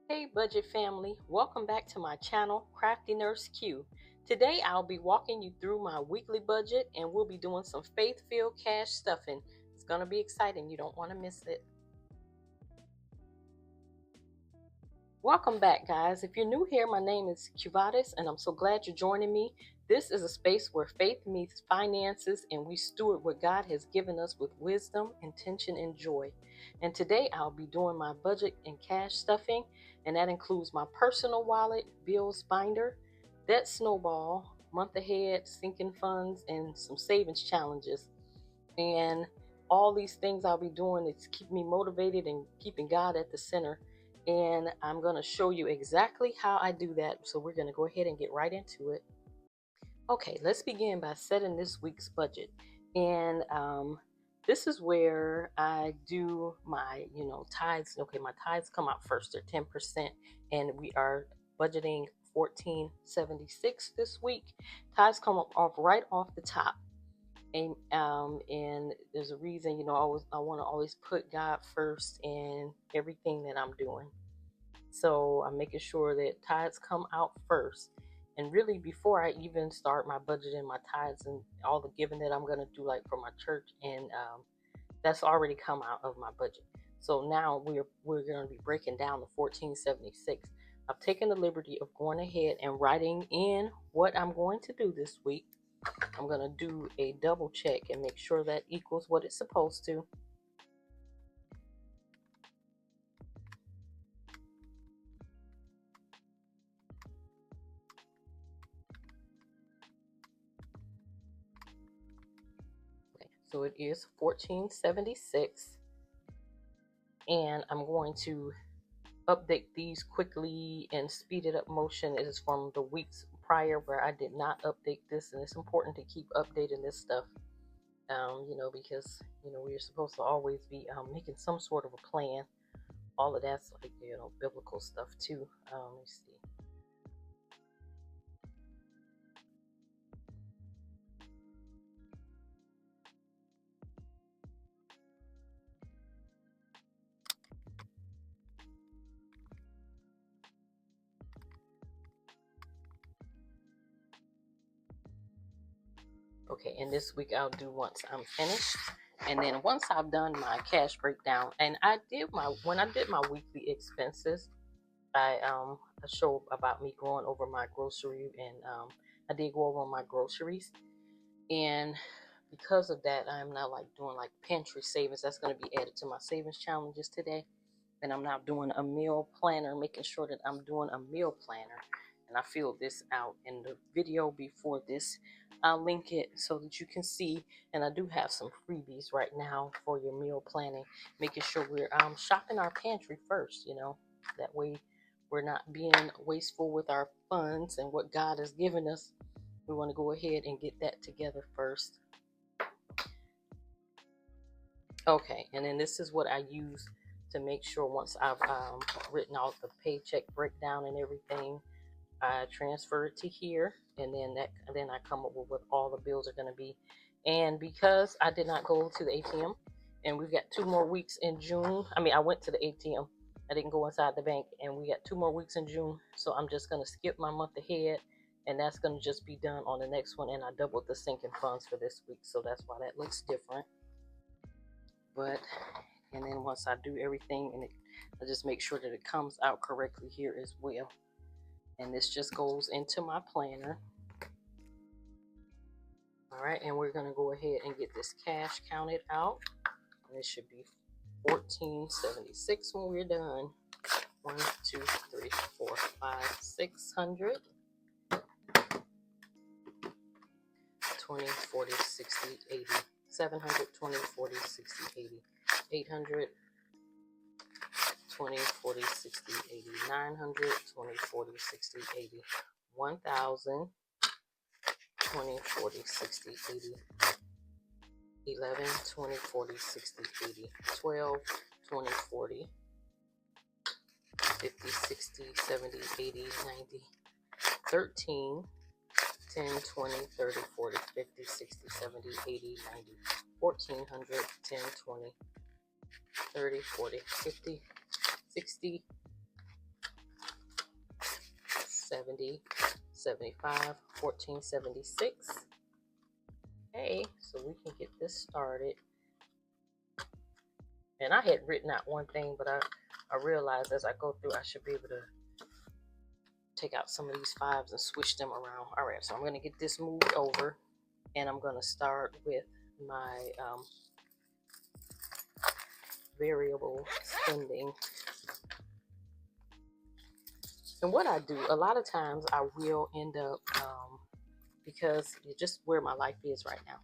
Hey budget family, welcome back to my channel, CraftynurseQ. Today I'll be walking you through my weekly budget and we'll be doing some faith-filled cash stuffing. It's going to be exciting, you don't want to miss it. Welcome back guys. If you're new here, my name is Cuvatis and I'm so glad you're joining me. This is a space where faith meets finances and we steward what God has given us with wisdom, intention, and joy. And today I'll be doing my budget and cash stuffing, and that includes my personal wallet, bills binder, debt snowball, month ahead, sinking funds, and some savings challenges. And all these things I'll be doing is keep me motivated and keeping God at the center. And I'm going to show you exactly how I do that. So we're going to go ahead and get right into it. Okay, let's begin by setting this week's budget. And this is where I do my, tithes. Okay, my tithes come out first. They're 10%, and we are budgeting $14.76 this week. Tithes come off right off the top. And there's a reason, I want to always put God first in everything that I'm doing. So I'm making sure that tithes come out first. And really, before I even start my budget and my tithes and all the giving that I'm going to do, like for my church, and that's already come out of my budget. So now we're going to be breaking down the 1476. I've taken the liberty of going ahead and writing in what I'm going to do this week. I'm going to do a double check and make sure that equals what it's supposed to. Okay, so it is 1476. And I'm going to update these quickly and speed it up motion. It is from the weeks prior where I did not update this, and it's important to keep updating this stuff. Because we're supposed to always be making some sort of a plan. All of that's like biblical stuff too. Let's see. Okay, and this week I'll do once I'm finished. And then once I've done my cash breakdown, and when I did my weekly expenses, I show about me going over my grocery, and I did go over my groceries. And because of that, I'm now like doing like pantry savings. That's going to be added to my savings challenges today. And I'm now doing a meal planner, making sure that I'm doing a meal planner. And I filled this out in the video before this. I'll link it so that you can see. And I do have some freebies right now for your meal planning, making sure we're shopping our pantry first, that way we're not being wasteful with our funds and what God has given us. We want to go ahead and get that together first. Okay, and then this is what I use to make sure once I've written out the paycheck breakdown and everything, I transfer it to here, and then I come up with what all the bills are going to be. And because I did not go to the ATM, and we've got 2 more weeks in June. I went to the ATM. I didn't go inside the bank, and we got 2 more weeks in June. So I'm just going to skip my month ahead, and that's going to just be done on the next one. And I doubled the sinking funds for this week, so that's why that looks different. And then once I do everything, and I just make sure that it comes out correctly here as well. And this just goes into my planner. All right, and we're going to go ahead and get this cash counted out. And it should be 1476 when we're done. 1, 2, 3, 4, 5, 600. 20, 40, 60, 80. 700, 20, 40, 60, 80. 800, 20, 40, 60, 80. 900, 20, 40, 60, 80. 1000, 20, 40, 60, 80. 11, 20, 40, 60, 80. 12, 20, 40, 50, 60, 70, 80, 90. 13, 10, 20, 30, 40, 50, 60, 70, 80, 90. 1400, 10, 20, 30, 40, 50, 60, 70, 75, 1476. Okay, so we can get this started. And I had written out one thing, but I realized as I go through, I should be able to take out some of these 5s and switch them around. All right, so I'm going to get this moved over, and I'm going to start with my variable spending. And what I do, a lot of times I will end up, because it's just where my life is right now.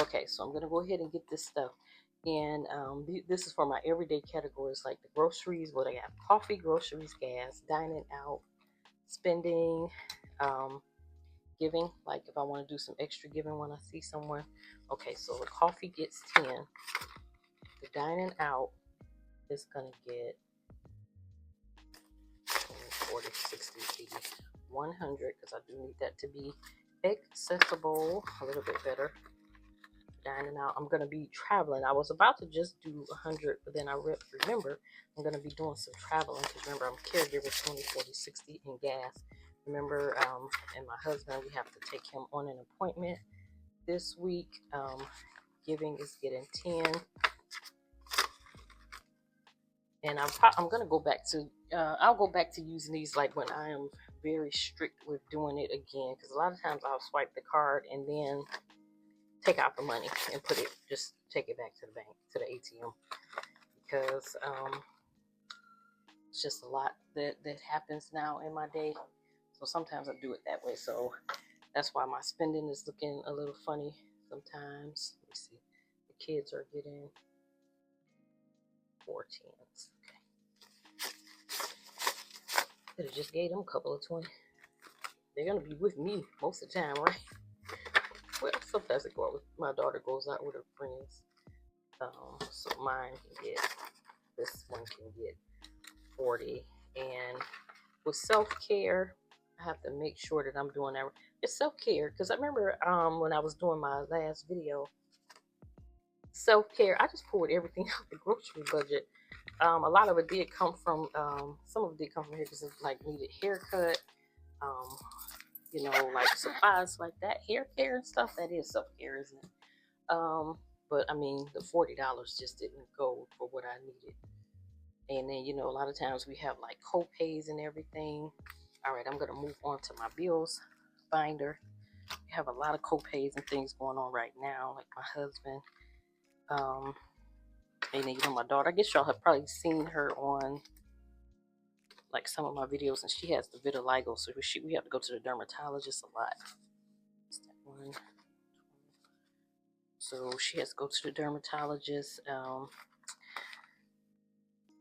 Okay, so I'm going to go ahead and get this stuff. And this is for my everyday categories, like the groceries. What I got: coffee, groceries, gas, dining out, spending, giving, like if I want to do some extra giving when I see someone. Okay, so the coffee gets 10. The dining out is going to get 40, 60, 80, 100, because I do need that to be accessible a little bit better. Dining out, I'm going to be traveling. I was about to just do 100, but then I remember I'm going to be doing some traveling, because remember, I'm caregiver, 20, 40, 60 in gas. Remember, and my husband, we have to take him on an appointment this week. Giving is getting 10. And I'm going to go back to, I'll go back to using these like when I am very strict with doing it again, because a lot of times I'll swipe the card and then take out the money and just take it back to the bank, to the ATM, because it's just a lot that happens now in my day. So sometimes I do it that way. So that's why my spending is looking a little funny sometimes. Let me see. The kids are getting 14s. Okay. Could have just gave them a couple of 20. They're going to be with me most of the time, right? Well, sometimes I go out with, my daughter goes out with her friends. So mine can get, this one can get 40. And with self-care, I have to make sure that I'm doing that. It's self-care, because I remember when I was doing my last video, self-care, I just pulled everything out the grocery budget. A lot of it did come from, some of it did come from here, because it like needed haircut, you know, like supplies like that, hair care and stuff. That is self-care, isn't it? But I mean, the $40 just didn't go for what I needed. And then, you know, a lot of times we have like co-pays and everything. All right, I'm going to move on to my bills binder. We have a lot of co-pays and things going on right now, like my husband. And then, you know, my daughter, I guess y'all have probably seen her on like some of my videos, and she has the vitiligo, so we have to go to the dermatologist a lot. Step 1. So she has to go to the dermatologist.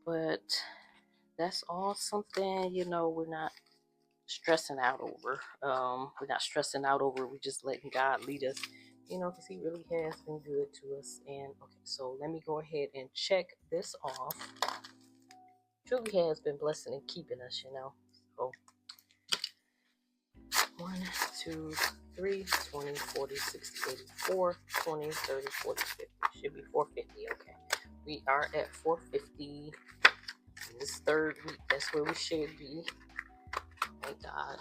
But that's all something, you know, we're not stressing out over. We're not stressing out over. We're just letting God lead us, you know, because He really has been good to us. And okay, so let me go ahead and check this off. Truly has been blessing and keeping us, you know. So 1, 2, 3, 20, 40, 60, 84, 20, 30, 40, 50. Should be 450. Okay. We are at 450. This third week, that's where we should be. Thank God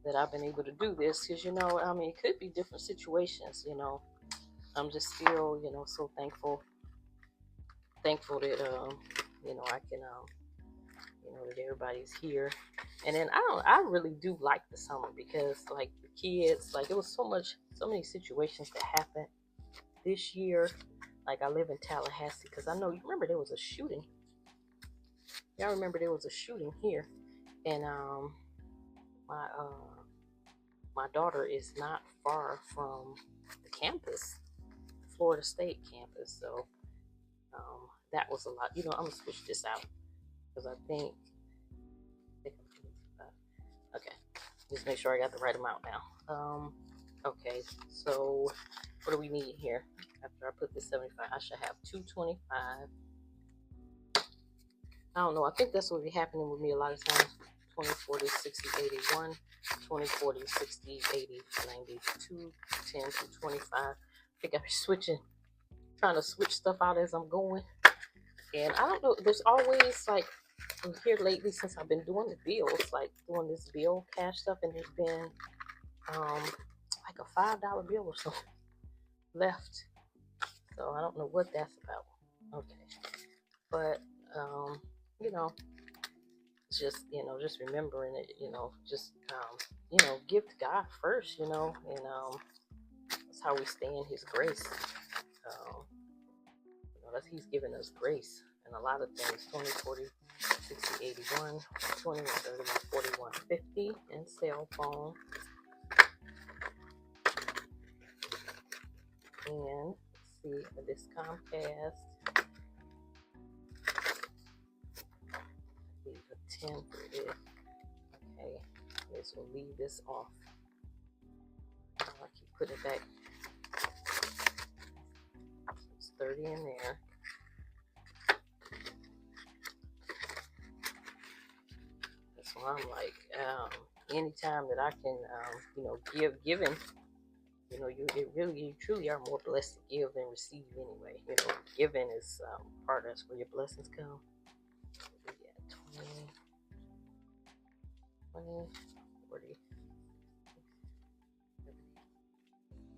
that I've been able to do this, because, you know, I mean, it could be different situations, you know. I'm just still, you know, so thankful that, you know, I can, you know, that everybody's here. And then I really do like the summer, because like the kids, like it was so many situations that happened this year. Like I live in Tallahassee, because I know, you remember there was a shooting. Y'all remember there was a shooting here, and my daughter is not far from the campus, Florida State campus. So that was a lot. You know, I'm gonna switch this out, because I think okay, just make sure I got the right amount now. Okay, so what do we need here? After I put this 75, I should have 225. I don't know. I think that's what be happening with me a lot of times. 20, 40, 60, 81, 20, 40, 60, 80, 92, 10 to 25. I think I'm trying to switch stuff out as I'm going. And I don't know, there's always like So here lately, since I've been doing the bills, like doing this bill cash stuff, and there's been like a $5 bill or so left. So I don't know what that's about. Okay. But you know, just just remembering it, just give to God first, and that's how we stay in his grace. That's he's given us grace and a lot of things. 20, 40, 60, 81, 21, 31, 41, 50, and cell phone. And let's see, this Comcast. Leave a 10 for this. Okay, this will leave this off. I keep putting it back. So it's 30 in there. So I'm like, anytime that I can, giving, you truly are more blessed to give than receive anyway. Giving is part of that's where your blessings come. Yeah, 20, 40,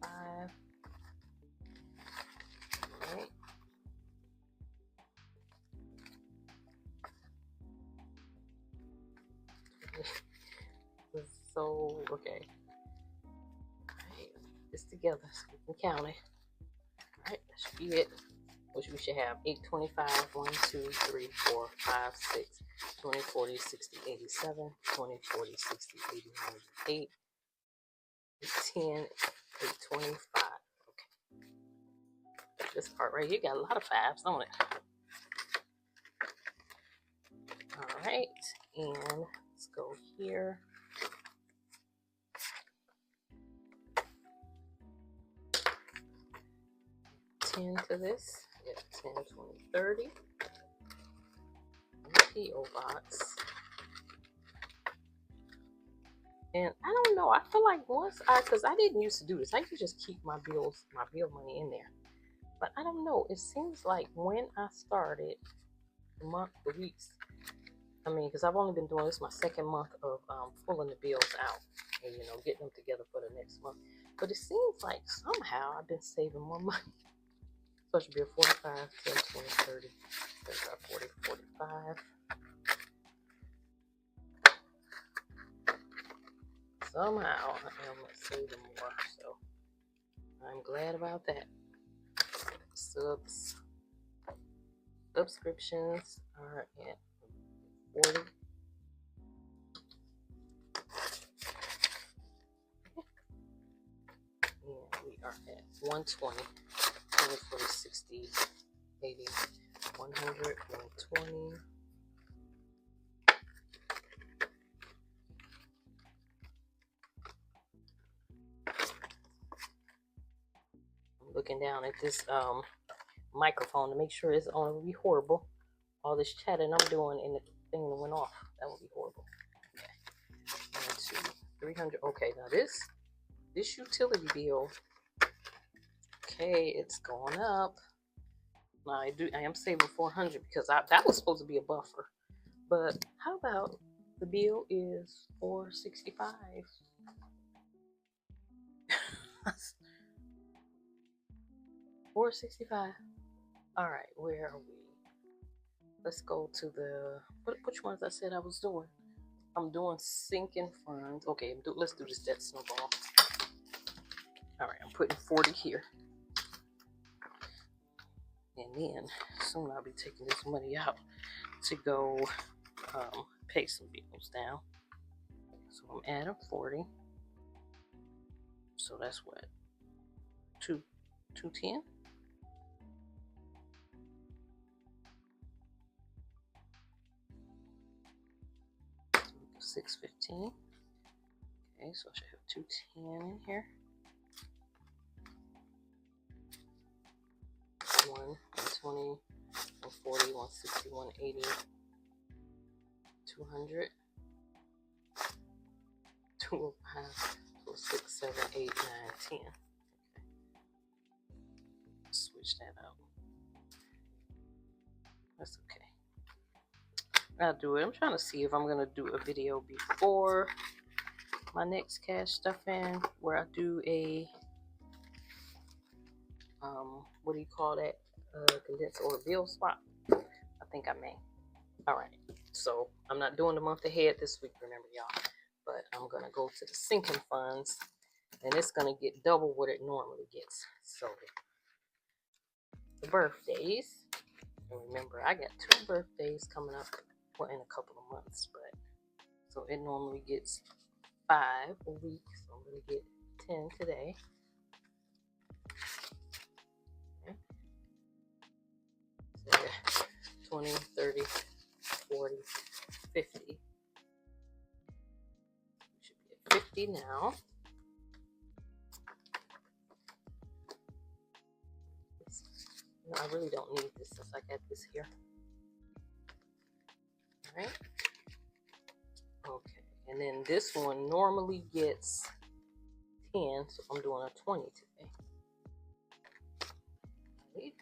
5. All right. So, okay. Alright, this together so we can count it. Alright, that should be it. Which we should have 8, 25, 1, 2, 3, 4, 5, 6, 20, 40, 60, 87, 20, 40, 60, 80, 98, 10, 8, 25. Okay. This part right here got a lot of 5s, don't it? Alright, and let's go here. 10 to this. Yeah, 10, 20, 30. P.O. box. And I don't know. I feel like because I didn't used to do this. I used to just keep my bill money in there. But I don't know. It seems like when I started, the weeks. I mean, because I've only been doing this my second month of pulling the bills out and getting them together for the next month. But it seems like somehow I've been saving more money. So it should be a 45, 10, 20, 30, 35, 40, 45. Somehow I am saving more, so I'm glad about that. Subscriptions are at 40. And we are at 120, 20, 40, 60, 80, 100, 120. I'm looking down at this microphone to make sure it's on. It would be horrible. All this chatting I'm doing and the thing that went off. That would be horrible. Okay. 1, 2, 300. Okay, now this utility bill. Okay, it's going up. Now I am saving 400 because that was supposed to be a buffer. But how about the bill is 465? $465. All right, where are we? Let's go to the which ones I said I was doing. I'm doing sinking funds. Okay, let's do this debt snowball. All right, I'm putting 40 here. And then soon I'll be taking this money out to go pay some bills down. So I'm adding 40. So that's what? 210? $615. Okay, so I should have 210 in here. 120, 140, 160, 180, 200, 205, 206, 7, 8, 9, 10. Okay. Switch that out. That's okay. I'll do it. I'm trying to see if I'm gonna do a video before my next cash stuffing where I do a what do you call that? Condensed or bill swap. I think I may. All right. So I'm not doing the month ahead this week, remember y'all. But I'm gonna go to the sinking funds, and it's gonna get double what it normally gets. So the birthdays. And remember, I got 2 birthdays coming up, well, in a couple of months, but so it normally gets 5 a week, so I'm going to get 10 today. Okay. So yeah, 20, 30, 40, 50. We should be at 50 now. No, I really don't need this since I got this here. All right. Okay, and then this one normally gets 10, so I'm doing a 20 today. Right.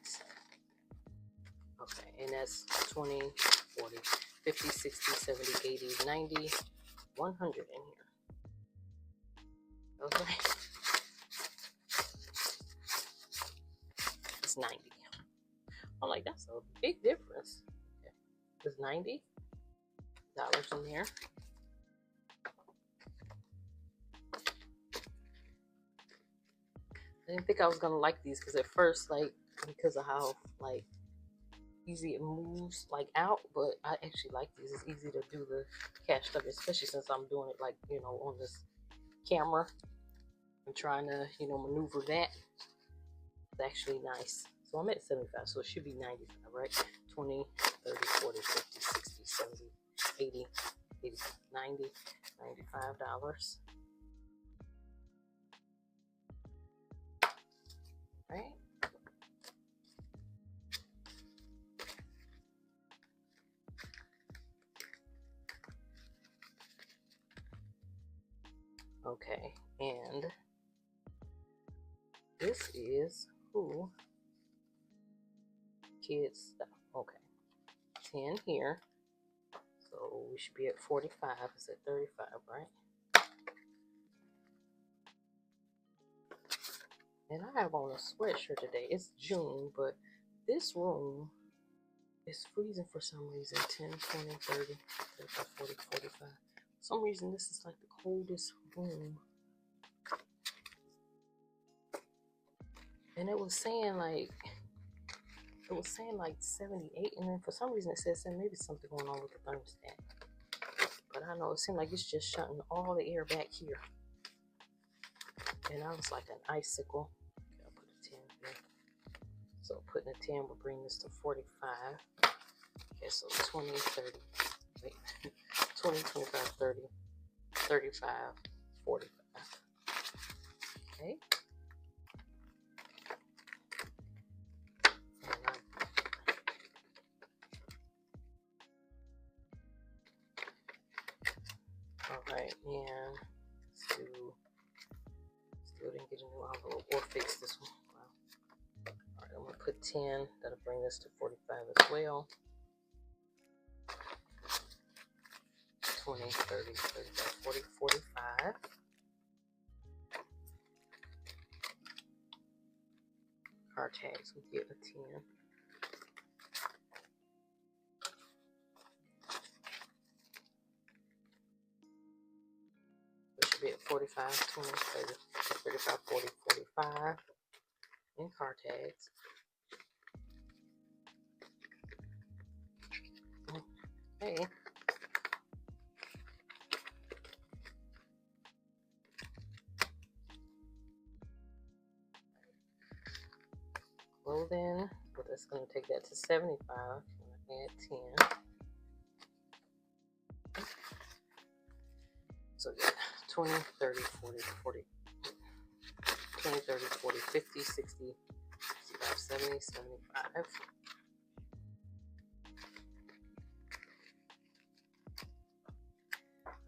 Okay, and that's 20, 40, 50, 60, 70, 80, 90, 100 in here. Okay. It's 90. I'm like, that's a big difference. Okay. There's $90 in there. I didn't think I was gonna like these because at first, like, because of how like easy it moves like out, but I actually like these. It's easy to do the cash stuff, especially since I'm doing it like, you know, on this camera. I'm trying to, you know, maneuver that. It's actually nice. So I'm at 75, so it should be 95, right? 20, 30, 40, 50, 60, 70, 80, 80, 90, $95. Right? Okay, and this is who kids stuff. Okay, 10 here, so we should be at 45. It's at 35, right? And I have on a sweatshirt today. It's June, but this room is freezing for some reason. 10, 20, 30, 35, 40, 45. For some reason, this is like the coldest room. And it was saying like 78, and then for some reason it says maybe something going on with the thermostat. But I know it seemed like it's just shutting all the air back here. And I was like an icicle. Okay, I'll put a 10 here. So putting a 10 will bring this to 45. Okay, so 20, 30, wait, 20, 25, 30, 35, 45. Okay. Alright, and still didn't get a new envelope or fix this one. Wow. Alright, I'm going to put 10. That'll bring this to 45 as well. 20, 30, 35, 40, 45. Car tags, we get a 10. We should be at 45, 20, 30, 35, 40, 45. And car tags. Okay. Clothing, but that's going to take that to 75. I'm going to add 10. So yeah, 20, 30, 40, 40, 20, 30, 40, 50, 60, 65, 70, 75.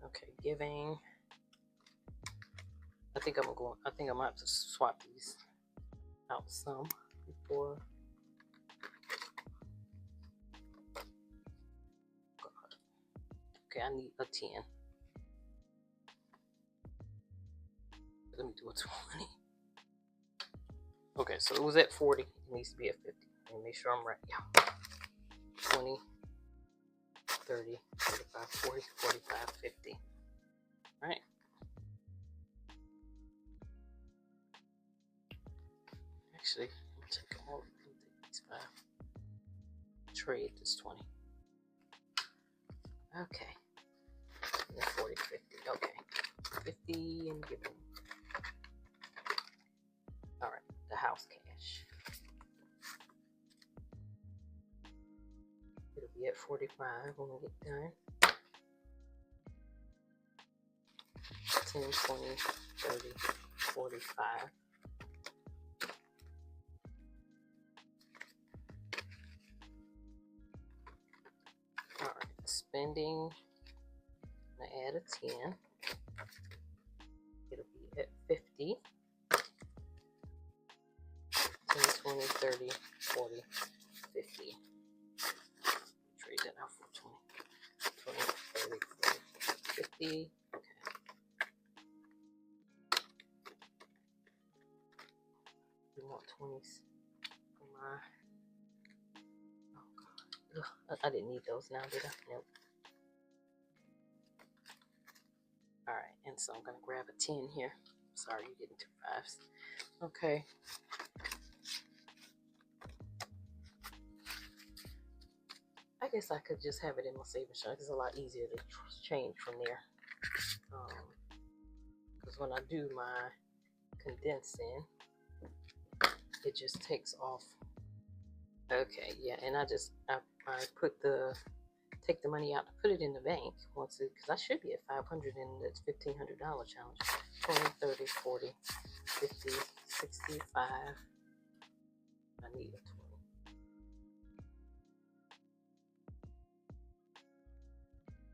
Okay, giving. I think I might have to swap these out some before. God. Okay, I need a 10. Let me do a 20. Okay, so it was at 40. It needs to be at 50. Let me make sure I'm right. Yeah. 20, 30, 35, 40, 45, 50. All right. Actually, I'll take all of these 5. Trade this 20. Okay. And 40, 50. Okay. 50 and give them. All right. The house cash. It'll be at 45 when we get done. 10, 20, 30, 45. All right. Spending. I'm going to add a 10. It'll be at 50. 10, 20, 30, 40, 50. Trade that out for 20, 30, 40, 50. Okay. We want 20s for my. Oh God. Ugh, I didn't need those now, did I? Nope. All right, and so I'm gonna grab a 10 here. Sorry, you're getting 2 5s. Okay. I guess I could just have it in my savings account. It's a lot easier to change from there. Because when I do my condensing, it just takes off. Okay, yeah, and I take the money out to put it in the bank once it, because I should be at 500 in this $1,500 challenge. 20, 30, 40, 50, 65. I need a 20.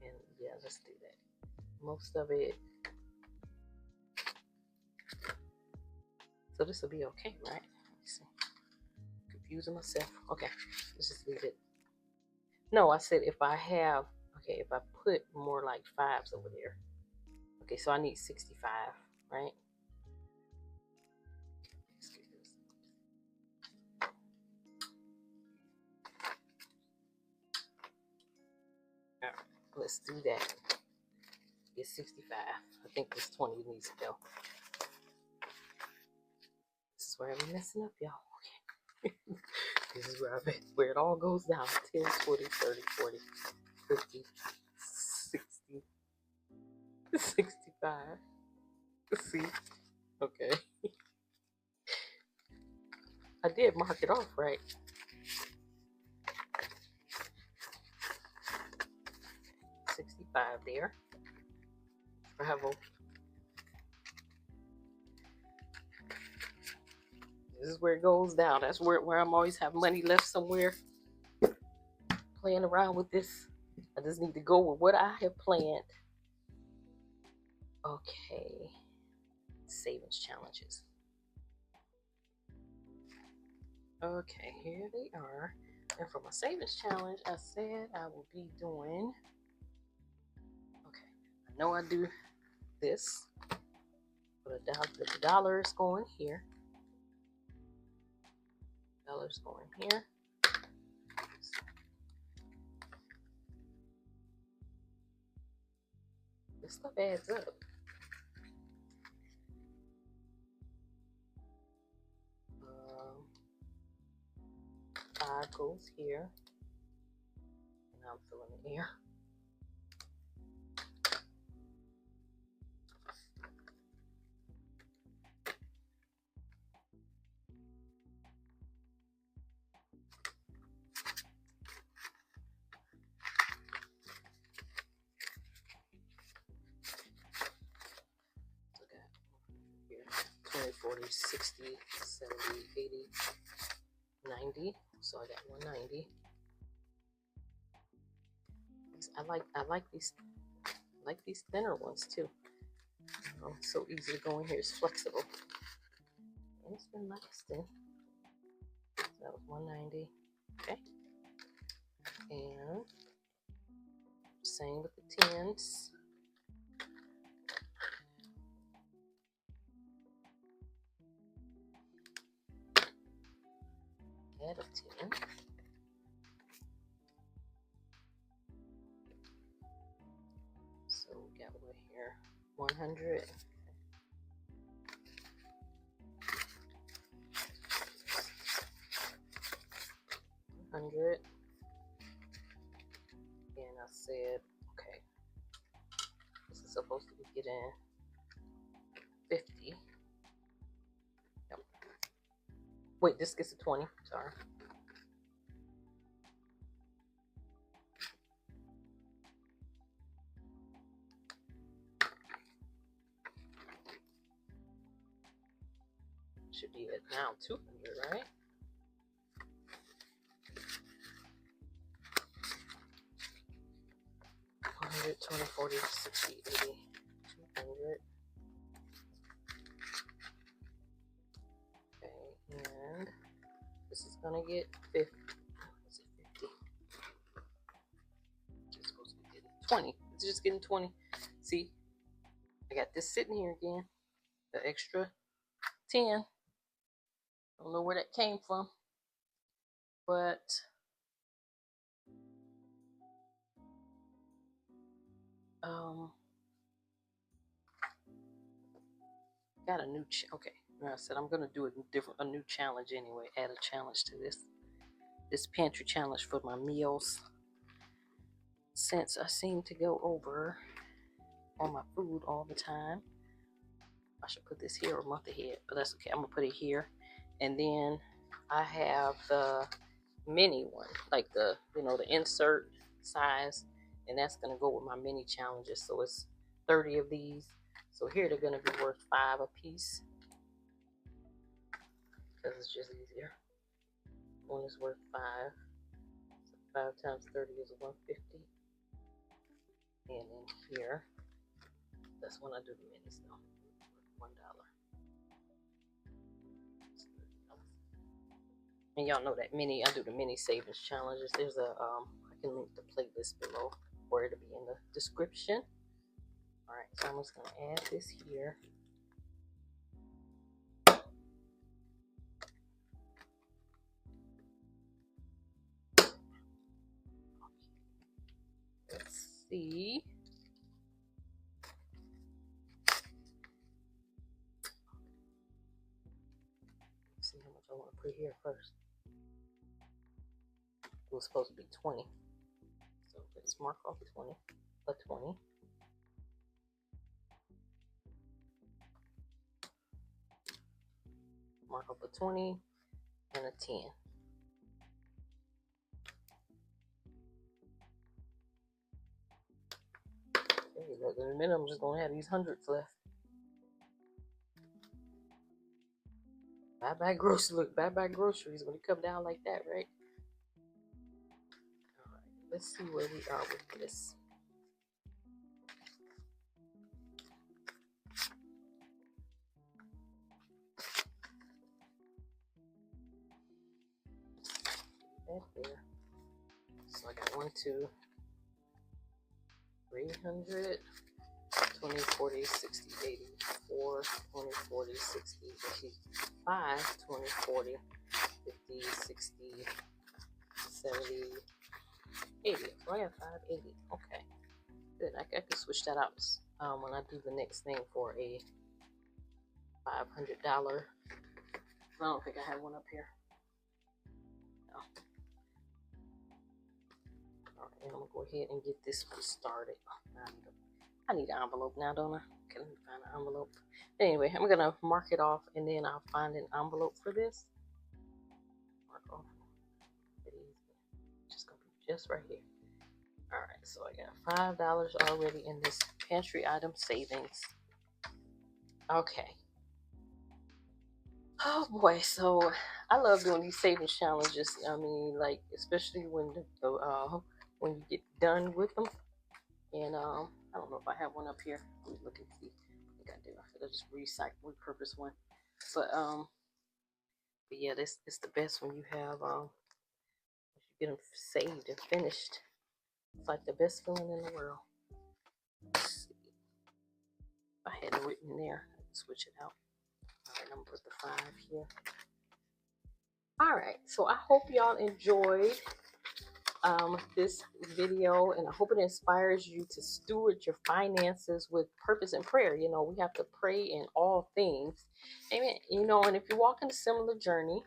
And yeah, let's do that. Most of it. So this will be okay, right? Let me see. Confusing myself. Okay, let's just leave it. No, I said if I have, okay, if I put more like 5s over there. Okay, so I need 65, right? All right, let's do that. Get 65. I think this 20 needs to go. This is where I'm messing up, y'all. Okay. This is where it all goes down. 10, 20, 30, 40, 50, 60, 65. See? Okay. I did mark it off, right? 65 there. Bravo. This is where it goes down. That's where I'm always have money left somewhere. Playing around with this. I just need to go with what I have planned. Okay. Savings challenges. Okay, here they are. And for my savings challenge, I said I will be doing. Okay, I know I do this. But the dollar is going here. Dollar's going here. This stuff adds up. Five goes here. And I'm filling the air. So I got here 20, 40, 60, 70, 80, 90. So I got 190. I like these thinner ones too. It's so easy to go in here. It's flexible. And it's been lasting. So that was 190. Okay. And same with the 10s. Add a 10. So we got what here? 100. 100. And I said, okay, this is supposed to be getting 50. Yep. Wait, this gets to 20. Sorry. Should be at now 200, right? $100, $20, $40, $60, $80, $200. Okay, and this is gonna get 50. What's it, 50? It's supposed to be getting 20. It's just getting 20. See, I got this sitting here again. The extra 10. Don't know where that came from, but got a new okay. I said I'm gonna do a new challenge anyway. Add a challenge to this pantry challenge for my meals, since I seem to go over on my food all the time. I should put this here a month ahead, but that's okay. I'm gonna put it here, and then I have the mini one, like the the insert size, and that's gonna go with my mini challenges. So it's 30 of these. So here they're gonna be worth 5 a piece because it's just easier. One is worth 5. So 5 times 30 is 150. And in here, that's when I do the minis though. $1. And y'all know that I do the mini savings challenges. There's a I can link the playlist below, or it'll be in the description. All right, so I'm just gonna add this here. Let's see. Let's see how much I want to put here first. It was supposed to be 20. So let's mark off 20. A 20. Mark off a 20 and a 10. Okay, look, in a minute I'm just gonna have these hundreds left. Bye-bye groceries. Look, bye-bye groceries when you come down like that, right? All right, let's see where we are with this. That there. So I got 1, 2, 300, 20, 40, 60, 80, 4, 20, 40, 60, 85, 20, 40, 50, 60, 70, 80. So I got 580. Okay. Good. I could switch that out when I do the next thing for a $500. I don't think I have one up here. No. All right, and I'm gonna go ahead and get this one started. I need an envelope now, don't I? Okay, let me find an envelope. Anyway, I'm gonna mark it off, and then I'll find an envelope for this. Mark off. Just gonna be just right here. All right, so I got $5 already in this pantry item savings. Okay. Oh boy, so I love doing these savings challenges. I mean, like, especially when when you get done with them. And I don't know if I have one up here. Let me look and see. I think I do. I could just repurpose one. But yeah, this is the best when you have you get them saved and finished. It's like the best feeling in the world. Let's see. I had it written there. I can switch it out. All right, I'm gonna put the 5 here. All right, so I hope y'all enjoyed this video, and I hope it inspires you to steward your finances with purpose and prayer. You know, we have to pray in all things. Amen. You know, and if you're walking a similar journey,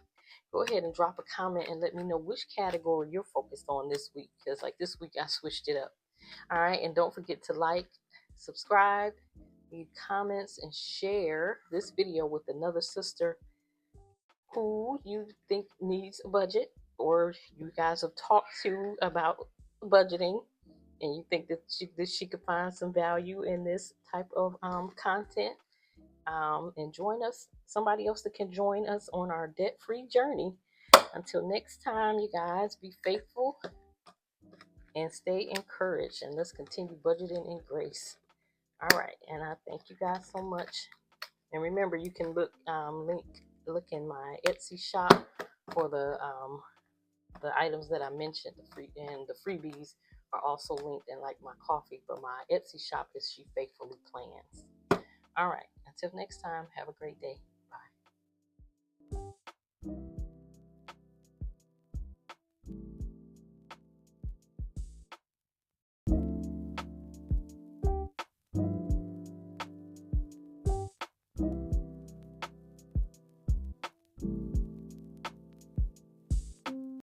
go ahead and drop a comment and let me know which category you're focused on this week, because like this week I switched it up. All right, and don't forget to like, subscribe, leave comments, and share this video with another sister who you think needs a budget, or you guys have talked to about budgeting and you think that she could find some value in this type of content. And join us, somebody else that can join us on our debt-free journey. Until next time, you guys, be faithful and stay encouraged, and let's continue budgeting in grace. All right, and I thank you guys so much. And remember, you can look in my Etsy shop for the items that I mentioned. The freebies are also linked in like my coffee, but my Etsy shop is SheFaithfullyPlans. All right, until next time, have a great day. Bye.